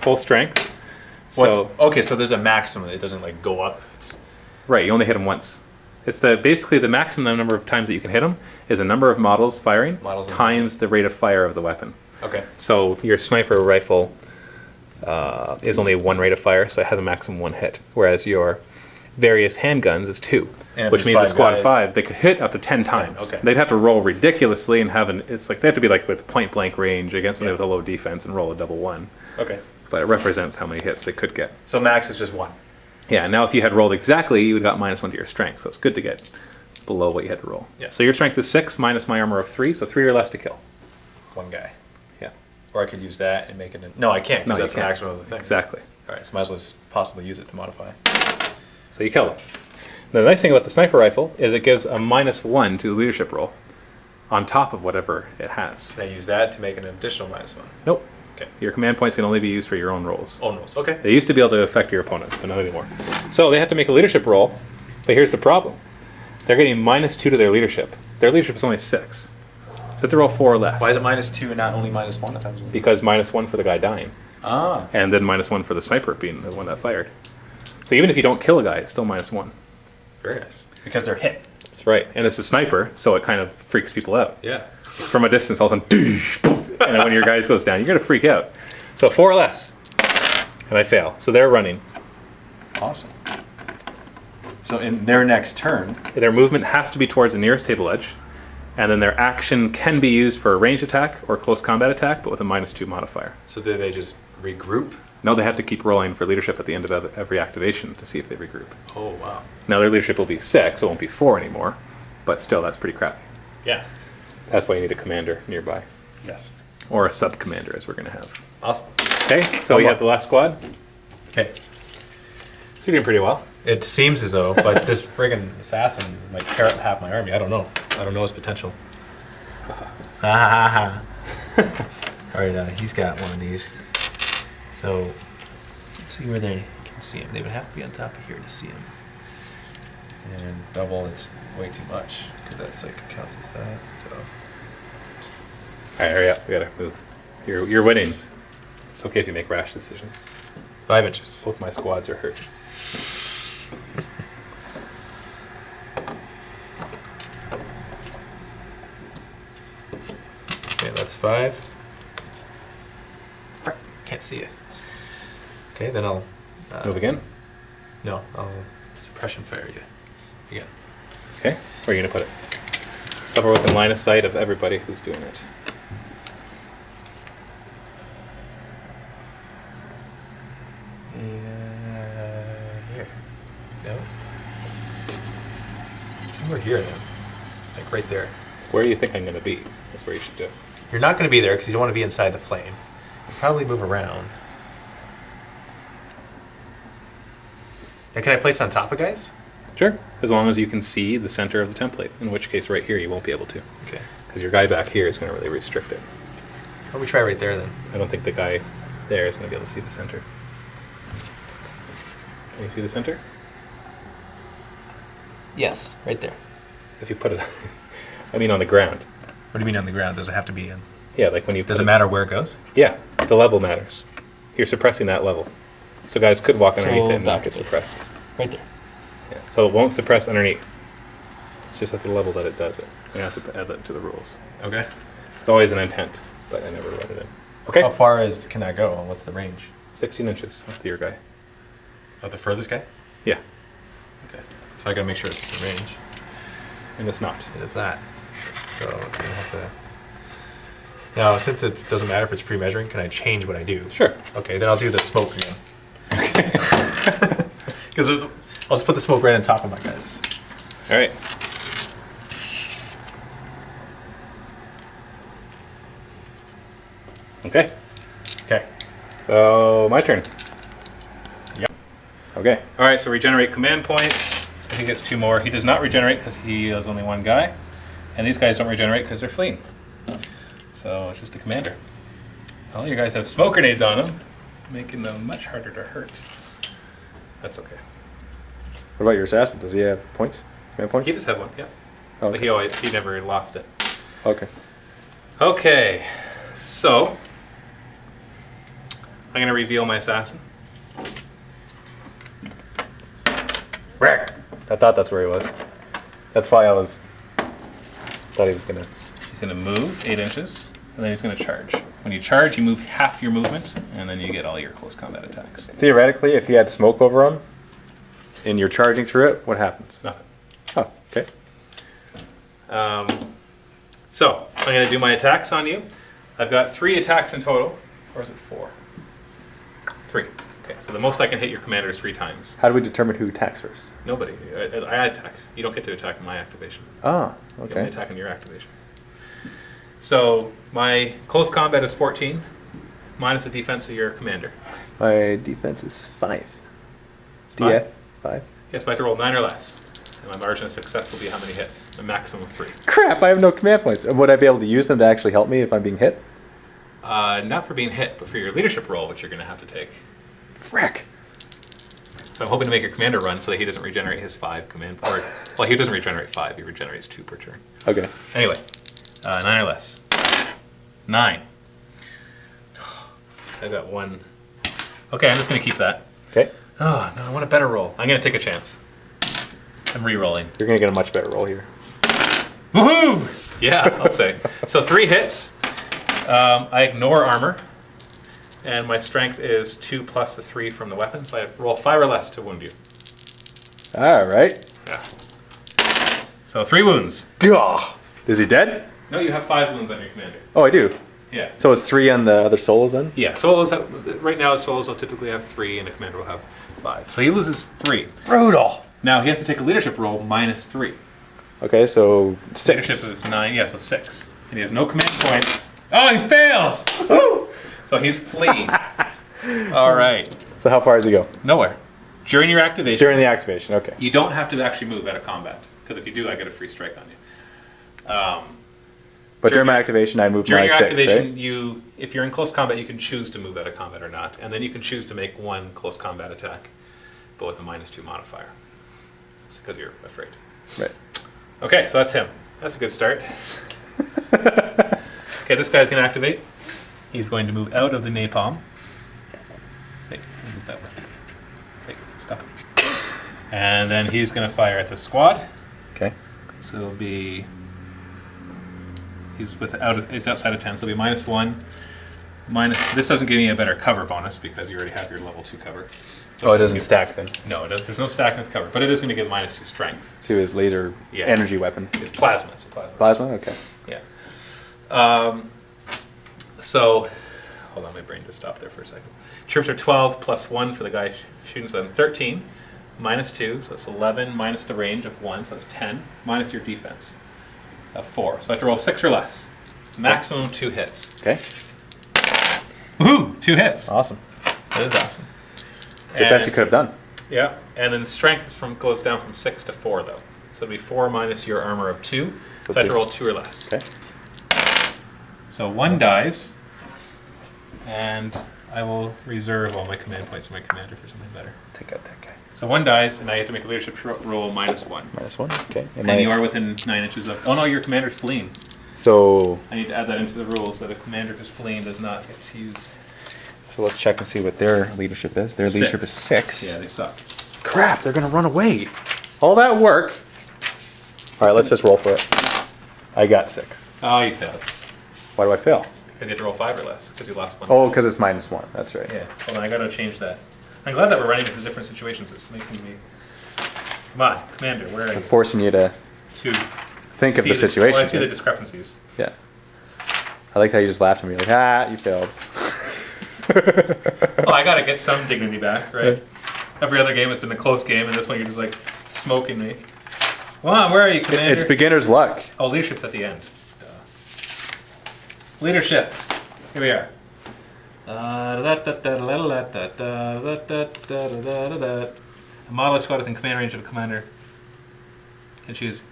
full strength. Okay, so there's a maximum. It doesn't like go up. Right, you only hit them once. It's basically the maximum number of times that you can hit them is a number of models firing times the rate of fire of the weapon. Okay. So your sniper rifle is only one rate of fire, so it has a maximum one hit. Whereas your various handguns is 2, which means a squad of 5 they could hit up to 10 times. Okay. They'd have to roll ridiculously and it's like they have to be like with point blank range against somebody with a low defense and roll a double 1. Okay. But it represents how many hits they could get. So max is just 1. Yeah. Now if you had rolled exactly, you would have got -1 to your strength. So it's good to get below what you had to roll. Yeah. So your strength is 6 minus my armor of 3, so 3 or less to kill. One guy. Yeah. Or I could use that and make it. No, I can't because that's the maximum of the thing. Exactly. All right, so might as well possibly use it to modify. So you kill them. The nice thing about the sniper rifle is it gives a -1 to the leadership roll on top of whatever it has. Can I use that to make an additional -1? Nope. Okay. Your command points can only be used for your own rolls. Own rolls, okay. They used to be able to affect your opponent, but not anymore. So they have to make a leadership roll, but here's the problem. They're getting -2 to their leadership. Their leadership is only 6. So they have to roll 4 or less. Why is it -2 and not only -1 at times? Because -1 for the guy dying. Ah. And then -1 for the sniper being the one that fired. So even if you don't kill a guy, it's still -1. Very nice. Because they're hit. That's right. And it's a sniper, so it kind of freaks people out. Yeah. From a distance, all of a sudden, and then when your guys goes down, you're going to freak out. So 4 or less. And I fail. So they're running. Awesome. So in their next turn, their movement has to be towards the nearest table edge, and then their action can be used for a ranged attack or close combat attack, but with a -2 modifier. So do they just regroup? No, they have to keep rolling for leadership at the end of every activation to see if they regroup. Oh, wow. Now their leadership will be 6, so it won't be 4 anymore, but still that's pretty crappy. Yeah. That's why you need a commander nearby. Yes. Or a sub-commander, as we're going to have. Awesome. Okay, so we have the last squad. Okay. So you're doing pretty well. It seems as though, but this friggin' assassin might tear up half my army. I don't know. I don't know his potential. All right, he's got one of these. So let's see where they can see him. They would have to be on top of here to see him. And double, it's way too much because that's like counts as that. So. All right, hurry up. We gotta move. You're winning. It's okay if you make rash decisions. 5 inches. Both my squads are hurt. Okay, that's 5. Can't see you. Okay, then I'll... move again? No, I'll suppression fire you. Again. Okay, where are you going to put it? Somewhere within line of sight of everybody who's doing it. Here. No. Somewhere here then. Like right there. Where do you think I'm going to be? That's where you should do it. You're not going to be there because you don't want to be inside the flame. You'll probably move around. Now, can I place it on top of guys? Sure, as long as you can see the center of the template, in which case right here you won't be able to. Okay. Because your guy back here is going to really restrict it. Why don't we try right there then? I don't think the guy there is going to be able to see the center. Can you see the center? Yes, right there. If you put it, I mean on the ground. What do you mean on the ground? Does it have to be in? Yeah, like when you Does it matter where it goes? Yeah, the level matters. You're suppressing that level. So guys could walk underneath it and not get suppressed. Right there. Yeah. So it won't suppress underneath. It's just at the level that it does it. You have to add that to the rules. Okay. It's always an intent, but I never wrote it in. Okay. How far can that go? And what's the range? 16 inches off the your guy. Oh, the furthest guy? Yeah. Okay. So I gotta make sure it's the range. And it's not. It is not. So it's gonna have to. Now, since it doesn't matter if it's pre-measuring, can I change what I do? Sure. Okay, then I'll do the smoke again. Because I'll just put the smoke right on top of my guys. All right. Okay. Okay. So my turn. Yep. Okay. All right. So regenerate command points. So he gets 2 more. He does not regenerate because he is only 1 guy, and these guys don't regenerate because they're fleeing. So it's just a commander. Well, you guys have smoke grenades on them, making them much harder to hurt. That's okay. What about your assassin? Does he have points? Command points? He does have 1. Yeah. Oh, But okay. he never lost it. Okay. Okay. So I'm going to reveal my assassin. Frick! I thought that's where he was. That's why I thought he was gonna. He's going to move 8 inches, and then he's going to charge. When you charge, you move half your movement, and then you get all your close combat attacks. Theoretically, if he had smoke over him, and you're charging through it, what happens? Nothing. Oh, okay. So, I'm going to do my attacks on you. I've got 3 attacks in total. Or is it 4? 3. Okay, so the most I can hit your commander is 3 times. How do we determine who attacks first? Nobody. I attack. You don't get to attack in my activation. Oh, You only okay. attack in your activation. So, my close combat is 14, minus the defense of your commander. My defense is 5. It's DF 5. Yes, so I have to roll 9 or less. And my margin of success will be how many hits? A maximum of 3. Crap! I have no command points. Would I be able to use them to actually help me if I'm being hit? Not for being hit, but for your leadership role, which you're going to have to take. Frick! So I'm hoping to make your commander run so that he doesn't regenerate his 5 command points. Well, he doesn't regenerate 5, he regenerates 2 per turn. Okay. Anyway, 9 or less. 9. I've got 1. Okay, I'm just going to keep that. Okay. Oh, no, I want a better roll. I'm going to take a chance. I'm re-rolling. You're gonna get a much better roll here. Woohoo! Yeah, I'll say. So 3 hits. I ignore armor. And my strength is 2 plus the 3 from the weapon. So I have to roll 5 or less to wound you. All right. Yeah. So 3 wounds. Gah! Is he dead? No, you have 5 wounds on your commander. Oh, I do. Yeah. So it's 3 on the other solos then? Yeah, solos have, right now solos will typically have 3 and a commander will have 5. So he loses 3. Brutal. Now he has to take a leadership roll minus 3. Okay, so 6. Leadership is 9, yeah, so 6. And he has no command points. Oh, he fails! So he's fleeing. All right. So how far does he go? Nowhere. During your activation, During the activation, okay. you don't have to actually move out of combat. Because if you do, I get a free strike on you. But during my activation, I move During my your 6, activation, right? if you're in close combat, you can choose to move out of combat or not. And then you can choose to make 1 close combat attack, but with a -2 modifier. It's because you're afraid. Right. Okay, so that's him. That's a good start. Okay, this guy's going to activate. He's going to move out of the napalm. Hey, move that way. Hey, stop it. And then he's going to fire at the squad. Okay. So it'll be... He's outside of 10, so it'll be -1. This doesn't give me a better cover bonus because you already have your level 2 cover. So Oh, it doesn't stack then. No, there's no stacking with cover, but it is going to give -2 strength. To his laser Yeah. energy weapon. It's plasma. It's a plasma. Plasma? Okay. Yeah. So, hold on, my brain just stopped there for a second. Troops are 12 plus 1 for the guy shooting, so I'm 13. -2, so it's 11 minus the range of 1, so it's 10. Minus your defense of 4. So I have to roll 6 or less. Maximum 2 hits. Okay. Woohoo! 2 hits. Awesome. That is awesome. The best you could have done. Yeah, and then strength goes down from 6 to 4 though. So it'll be 4 minus your armor of 2. So I have to 2. roll 2 or less. Okay. So 1 dies, and I will reserve all my command points for my commander for something better. Take out that guy. So 1 dies, and now you have to make a leadership roll -1. -1. Okay. And you are within 9 inches of... Oh no, your commander's fleeing. So I need to add that into the rules, that a commander who's fleeing does not get to use... let's check and see what their leadership is. Their leadership is 6. Yeah, they suck. Crap, they're gonna run away. All that work. All right, let's just roll for it. I got 6. Oh, you failed. Why do I fail? Because you have to roll 5 or less, because you lost 1. Oh, because it's -1. That's right. Yeah, hold on, I gotta change that. I'm glad that we're running into different situations. It's making me... Come on, Commander, where are I'm you? forcing you to To think of see the situation. Well, I see the here. discrepancies. Yeah. I like how you just laughed at me like, you failed. Well, I gotta get some dignity back, right? Every other game has been a close game, and this one you're just like smoking me. Come on, where are you, Commander? It's beginner's luck. Oh, leadership's at the end. Leadership. Here we are. A model squad within command range of a commander can choose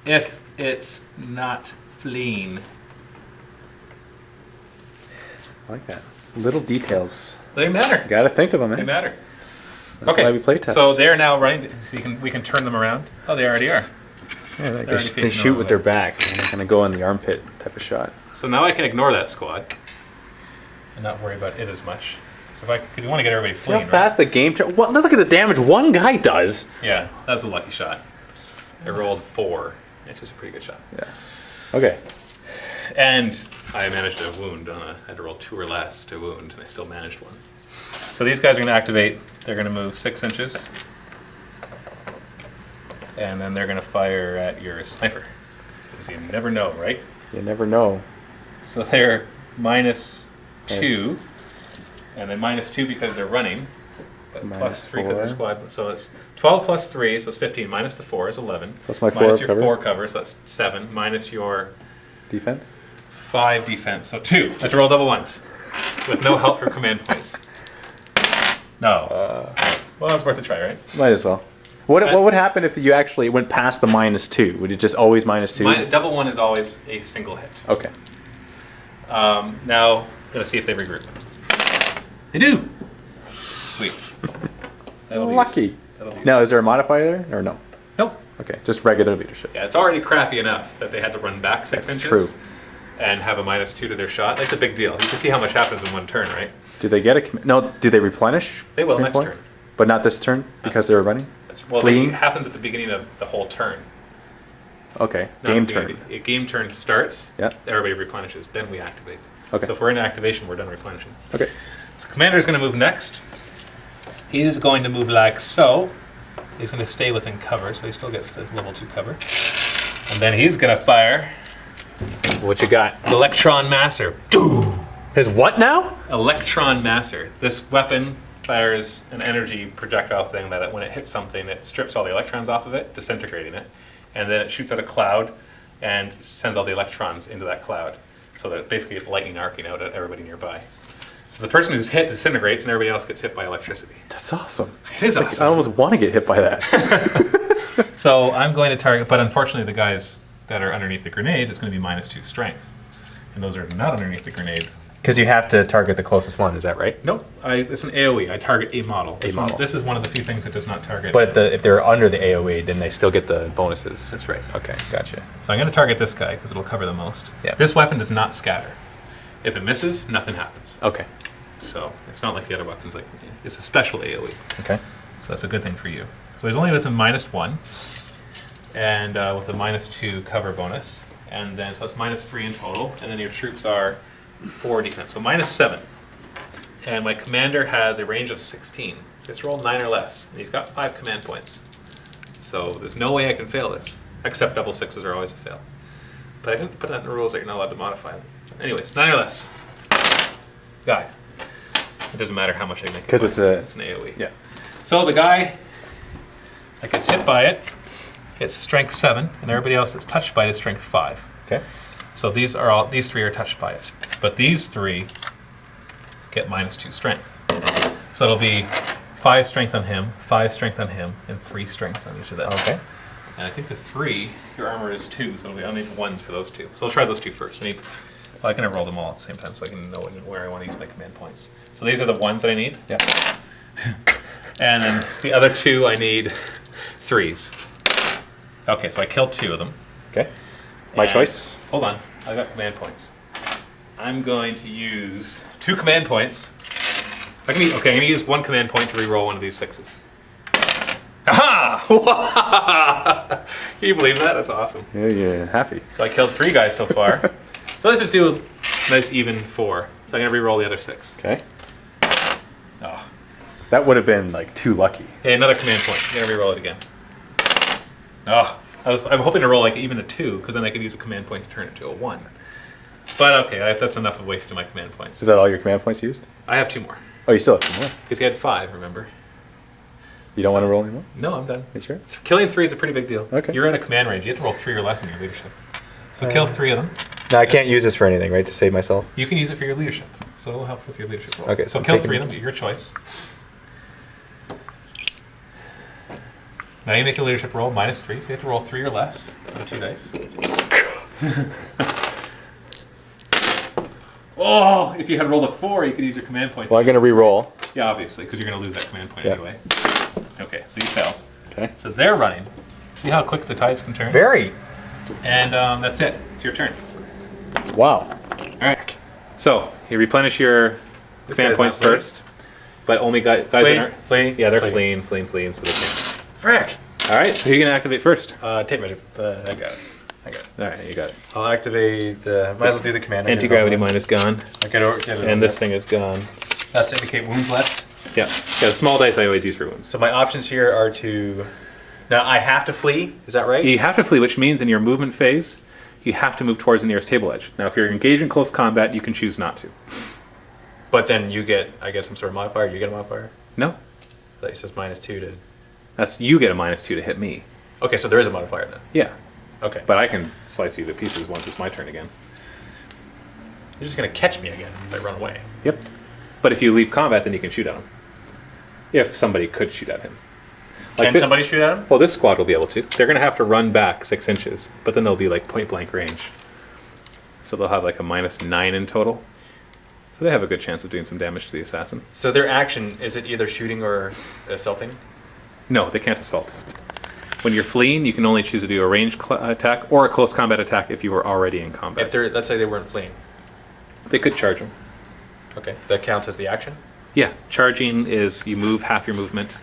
if it's not fleeing. I like that. Little details. They matter. You gotta think of them, They man. matter. That's why we play test. So they're now running. So we can turn them around. Oh, they already are. Yeah, like They're they, already they facing shoot the with wrong their backs. So they're gonna go in the armpit type of shot. So now I can ignore that squad and not worry about it as much. So because you want to get everybody See how fleeing, fast the game well, look at the damage one guy does. right? Yeah, that's a lucky shot. I rolled 4. It's just a pretty good shot. Yeah. Okay. And I managed a wound. I had to roll 2 or less to wound, and I still managed one. So these guys are going to activate. They're going to move 6 inches. And then they're going to fire at your sniper. Because you never know, right? You never know. So they're -2. And then -2 because they're running. But +3 because they're squad. So it's 12 plus 3, so it's 15. Minus the 4 is 11. Plus my 4 minus your cover. 4 cover, so that's 7. Minus your Defense? 5 defense, so 2. I have to roll double ones with no help from command points. No. Well, it's worth a try, right? Might as well. What would happen if you actually went past the -2? Would it just always -2? Double one is always a single hit. Okay. Now, gonna see if they regroup. They do. Sweet. That'll be Lucky. useful. That'll be Now, is there a modifier there or no? Nope. Okay, just regular leadership. Yeah, it's already crappy enough that they had to run back 6 That's inches. true. And have a -2 to their shot. That's a big deal. You can see how much happens in one turn, right? Do they get a no? Do they replenish? They will command next point? turn. But not this turn because they're running. Well, Fleeing? it happens at the beginning of the whole turn. Okay, Not game the turn. beginning. A game turn starts. Yeah. Everybody replenishes. Then we activate. Okay. So if we're in activation, we're done replenishing. Okay. So commander is going to move next. He's going to move like so. He's going to stay within cover, so he still gets the level 2 cover. And then he's going to fire What you got? his Electron Masser. His what now? Electron Masser. This weapon fires an energy projectile thing that when it hits something, it strips all the electrons off of it, disintegrating it. And then it shoots out a cloud and sends all the electrons into that cloud. So that basically it's lightning arcing out at everybody nearby. So the person who's hit disintegrates and everybody else gets hit by electricity. That's awesome. It is Like, awesome. I almost want to get hit by that. So I'm going to target, but unfortunately the guys that are underneath the grenade is going to be -2 strength. And those are not underneath the grenade. Because you have to target the closest one, is that right? Nope, it's an AoE. I target a model. model. This is one of the few things that does not target. But if they're under the AoE, then they still get the bonuses. That's right. Okay, gotcha. So I'm going to target this guy because it'll cover the most. Yeah. This weapon does not scatter. If it misses, nothing happens. Okay. So it's not like the other weapons. Like it's a special AoE. Okay. So that's a good thing for you. So he's only within -1, and with a -2 cover bonus, and then so that's -3 in total, and then your troops are 4 defense, so -7. And my commander has a range of 16, so it's roll 9 or less, and he's got 5 command points. So there's no way I can fail this, except double 6s are always a fail. But I didn't put that in the rules that you're not allowed to modify them. Anyways, 9 or less. Guy. It doesn't matter how much I make. 'Cause it's an AoE. Yeah. So the guy that gets hit by it gets strength 7, and everybody else that's touched by it is strength 5. Okay. So these 3 are touched by it, but these 3 get -2 strength. So it'll be 5 strength on him, 5 strength on him, and 3 strength on each of them. Okay. And I think the 3, your armor is 2, so I'll need 1s for those 2. So I'll try those 2 first. I can roll them all at the same time, so I can know where I want to use my command points. So these are the 1s that I need. Yeah. And then the other 2 I need 3s. Okay, so I killed 2 of them. Okay. My And- choice. Hold on, I got command points. I'm going to use 2 command points. I'm going to use 1 command point to re-roll one of these 6s. Aha! Can you believe that? That's awesome. Yeah, happy. So I killed 3 guys so far. So let's just do a nice even 4. So I'm going to re-roll the other 6. Okay. Oh. That would have been like too lucky. Hey, another command point. I'm going to re-roll it again. Oh, I'm hoping to roll like even a 2, because then I could use a command point to turn it to a 1. But okay, that's enough of wasting my command points. Is that all your command points used? I have 2 more. Oh, you still have 2 more. Because he had 5, remember? You don't want to roll anymore? No, I'm done. You sure? Killing 3 is a pretty big deal. Okay. You're in a command range. You have to roll 3 or less in your leadership. So kill 3 of them. No, I can't use this for anything, right? To save myself? You can use it for your leadership. So it'll help with your leadership roll. Okay, So I'm kill taking- 3 of them, your choice. Now you make a leadership roll, -3, so you have to roll 3 or less on the 2 dice. Oh, if you had rolled a 4, you could use your command point. Well, I'm going to re-roll. Yeah, obviously, because you're going to lose that command point Yeah. anyway. Okay, so you fell. Okay. So they're running. See how quick the tides can turn? Very. And that's it. It's your turn. Wow. All right. So you replenish your command guy's points not ready. first. but only guys that Fleeing, aren't. fleeing, Yeah, they're fleeing. fleeing, so they can't. Frick! All right, so who are you gonna activate first? Tape measure. I got it. All right, you got it. I'll activate the. Might as well do the command. Anti-gravity mine is gone, I get it and over this there. thing is gone. That's to indicate wounds left. Yeah, the small dice I always use for wounds. So my options here are to. Now I have to flee. Is that right? You have to flee, which means in your movement phase, you have to move towards the nearest table edge. Now, if you're engaged in close combat, you can choose not to. But then you get, I guess, some sort of modifier. You get a modifier. No, That says -2 to. that's you get a -2 to hit me. Okay, so there is a modifier then. Yeah, Okay. but I can slice you to pieces once it's my turn again. You're just gonna catch me again if I run away. Yep. But if you leave combat, then you can shoot at him. If somebody could shoot at him. Can thi- somebody shoot at him? Well, this squad will be able to. They're going to have to run back 6 inches, but then they'll be like point blank range. So they'll have like a -9 in total. So they have a good chance of doing some damage to the assassin. So their action, is it either shooting or assaulting? No, they can't assault. When you're fleeing, you can only choose to do a ranged attack or a close combat attack if you were already in combat. If they're, let's say they weren't fleeing. They could charge him. Okay, that counts as the action? Yeah, charging is you move half your movement,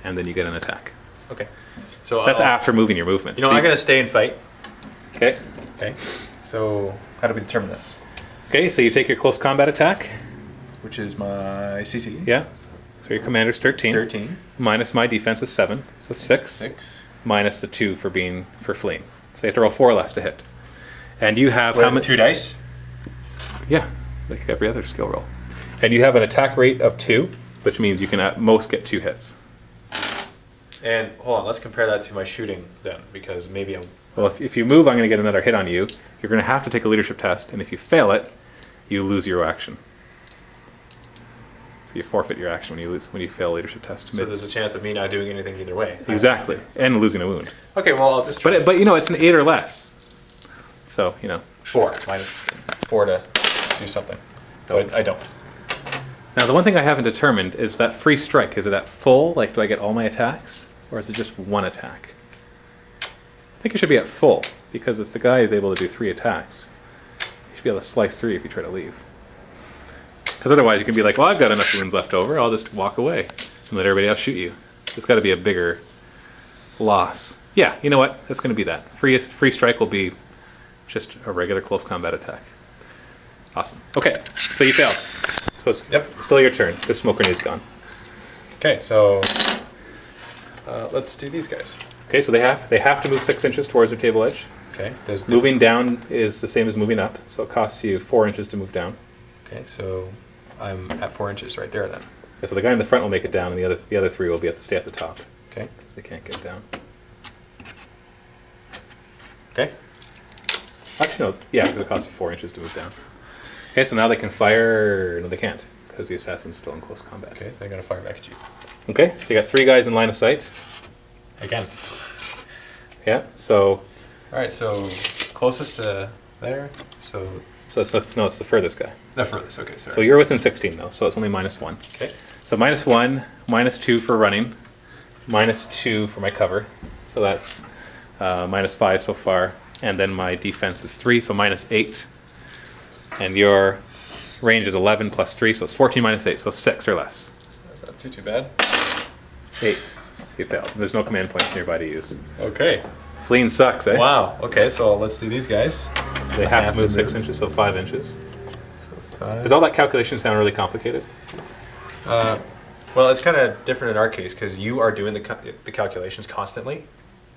and then you get an attack. Okay. So That's I'll- after moving your movement. You know, So I'm gonna stay and fight. Okay. Okay. So how do we determine this? Okay, so you take your close combat attack. Which is my CC. Yeah. So your commander's 13. 13. Minus my defense is 7, so 6. 6. Minus the 2 for fleeing. So you have to roll 4 less to hit. And you have how With many? 2 dice? Yeah, like every other skill roll. And you have an attack rate of 2, which means you can at most get 2 hits. And hold on, let's compare that to my shooting then, because maybe I'm. Well, if you move, I'm going to get another hit on you. You're going to have to take a leadership test, and if you fail it, you lose your action. So you forfeit your action when you fail a leadership test. So there's a chance of me not doing anything either way. Exactly, and losing a wound. Okay, well I'll just. Try But you know, it's an 8 or less. So, you know. 4 minus 4 to do something. So I don't. Now, the one thing I haven't determined is that free strike. Is it at full? Like, do I get all my attacks? Or is it just 1 attack? I think it should be at full, because if the guy is able to do 3 attacks, he should be able to slice 3 if you try to leave. Because otherwise you can be like, well, I've got enough wounds left over, I'll just walk away and let everybody else shoot you. It's got to be a bigger loss. Yeah, you know what? It's going to be that. Free strike will be just a regular close combat attack. Awesome. Okay, so you failed. So it's still your turn. The smoke grenade's gone. Okay, so let's do these guys. Okay, so they have to move 6 inches towards their table edge. Okay, Moving down is the same as moving up, so it costs you 4 inches to move down. Okay, so I'm at 4 inches right there then. Okay, so the guy in the front will make it down, and the other 3 will stay at the top. Okay. So they can't get down. Okay. Actually, no. Yeah, because it costs you 4 inches to move down. Okay, so now they can fire. No, they can't, because the assassin's still in close combat. Okay, they're gonna fire back at you. Okay, so you got 3 guys in line of sight. Again. Yeah, so All right, so closest to there. So it's the furthest guy. the furthest. Okay, sorry. So you're within 16 though, so it's only -1. Okay. So -1, -2 for running, -2 for my cover. So that's -5 so far. And then my defense is 3, so -8. And your range is 11 plus 3, so it's 14 minus 8, so 6 or less. That's not too bad. 8. You failed. There's no command points nearby to use. Okay. Fleeing sucks, eh? Wow. Okay, so let's do these guys. So they have to move 6 inches, so 5 inches. So 5. Does all that calculation sound really complicated? Well, it's kind of different in our case because you are doing the calculations constantly,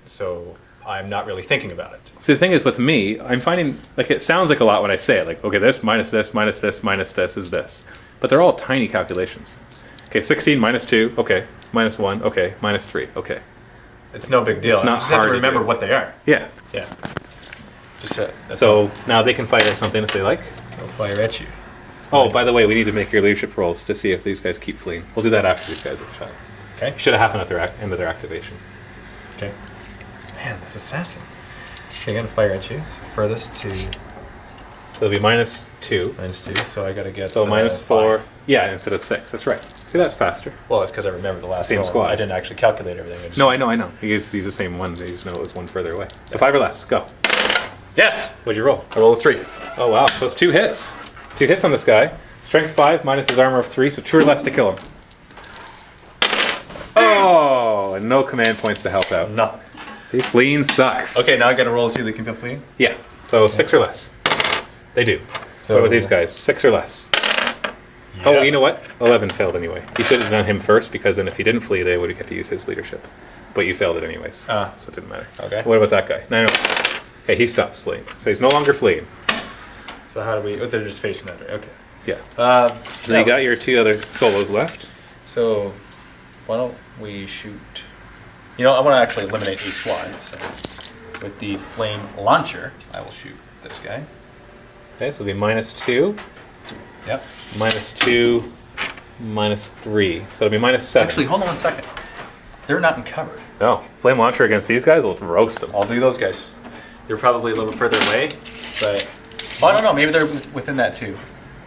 so I'm not really thinking about it. See, the thing is with me, I'm finding, like, it sounds like a lot when I say it. Like, okay, this, minus this, minus this, minus this is this. But they're all tiny calculations. Okay, 16 minus 2, okay. Minus 1, okay. Minus 3, okay. It's no big deal. It's not you just have hard to to remember do. what they are. Yeah. Yeah. Just that's So now they can fire at something if they like. They'll fire at you. Oh, by the way, we need to make your leadership rolls to see if these guys keep fleeing. We'll do that after these guys have shot. Okay. Should have happened at their end of their activation. Okay. Man, this assassin. Okay, I'm gonna fire at you. So furthest to So it'll be -2. -2. So I gotta get. So -4. 5. Yeah, instead of 6. That's right. See, that's faster. Well, that's because I remember the last same roll. squad. I didn't actually calculate everything. I just No, I know. You use the same one. They just know it was one further away. So 5 or less. Go. Yes. What'd you roll? I rolled a 3. Oh, wow. So it's 2 hits. 2 hits on this guy. Strength 5 minus his armor of 3, so 2 or less to kill him. Oh, and no command points to help out. Nothing. Fleeing sucks. Okay, now I got to roll to see if they can complete. Yeah, so 6 or less. They do. So What about these guys? 6 or less. Oh, you know what? 11 failed anyway. You should have done him first, because then if he didn't flee, they would have get to use his leadership. But you failed it anyways, so it didn't matter. Okay. What about that guy? 9 or less. Okay, he stops fleeing. So he's no longer fleeing. So how do we? Oh, they're just facing that. Okay. Yeah. So you got your 2 other solos left. So why don't we shoot? You know, I want to actually eliminate a squad. So with the flame launcher, I will shoot this guy. Okay, so it'll be -2, Yep. -2, -3. So it'll be -7. Actually, hold on 1 second. They're not in cover. No, flame launcher against these guys will roast them. I'll do those guys. They're probably a little further away, but well, I don't know. Maybe they're within that too.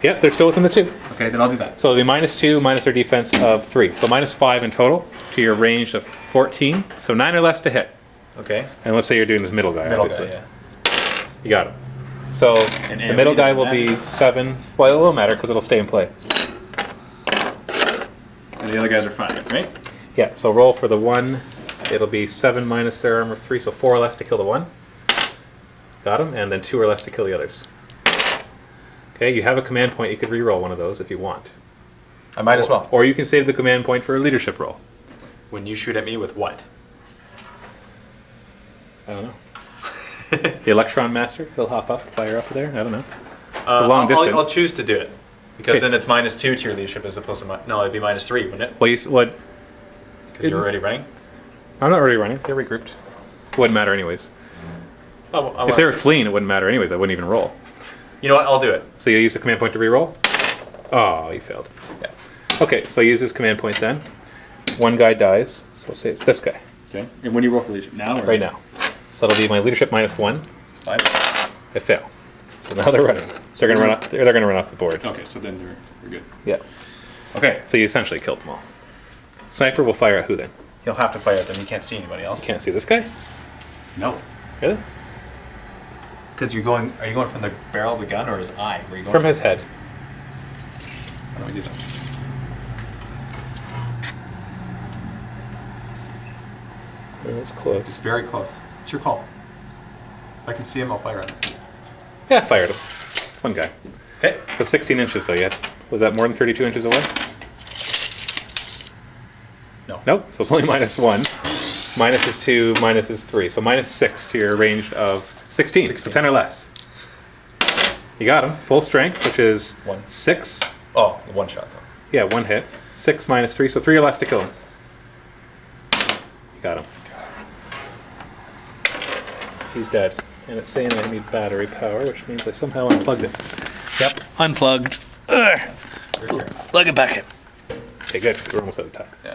Yep, they're still within the 2. Okay, then I'll do that. So it'll be -2 minus their defense of 3. So -5 in total to your range of 14. So 9 or less to hit. Okay. And let's say you're doing this middle guy, Middle obviously. guy, yeah. You got him. So And the middle AoE guy doesn't will be matter. 7. Well, it will matter because it'll stay in play. And the other guys are 5, right? Yeah, so roll for the 1. It'll be 7 minus their armor of 3, so 4 or less to kill the 1. Got him, and then 2 or less to kill the others. Okay, you have a command point. You could re-roll one of those if you want. I might as well. Or you can save the command point for a leadership roll. When you shoot at me with what? I don't know. The Electron Master, he'll hop up, fire up there. I don't know. It's a long distance. I'll choose to do it. Because Okay. then it's -2 to your leadership as opposed to no, it'd be -3, wouldn't it? Well, what? Because you're already running. I'm not already running. They're regrouped. Wouldn't matter anyways. Oh, If they were fleeing, it wouldn't matter anyways. I wouldn't even roll. you know what? I'll do it. So you'll use the command point to re-roll? Oh, you failed. Yeah. Okay, so use this command point then. 1 guy dies, so we'll say it's this guy, Okay. And when do you roll for leadership? Now or right now. So that'll be my leadership -1. 5. I fail. So now they're running. So they're gonna run off. They're gonna run off the board. Okay, so then we're good. Yeah. Okay. So you essentially killed them all. Sniper will fire at who then? He'll have to fire at them. You can't see anybody else. Can't see this guy. No. Really? Because you're going. Are you going from the barrel of the gun or his eye? Where are you going? From his head. How do we do that? That's It's close. very close. It's your call. If I can see him, I'll fire at him. Yeah, fired him. It's 1 guy. Okay. So 16 inches though. Yeah. Was that more than 32 inches away? No. Nope. So it's only -1. Minus is 2. Minus is 3. So -6 to your range of 16. So 16. 10 or less. You got him. Full strength, which is 1. 6. Oh, 1 shot though. Yeah, 1 hit. 6 minus 3, so 3 or less to kill him. You got him. He's dead. And it's saying I need battery power, which means I somehow unplugged it. Yep, unplugged. Ugh. You're here. Plug it back in. Okay, good. We're almost out of time. Yeah.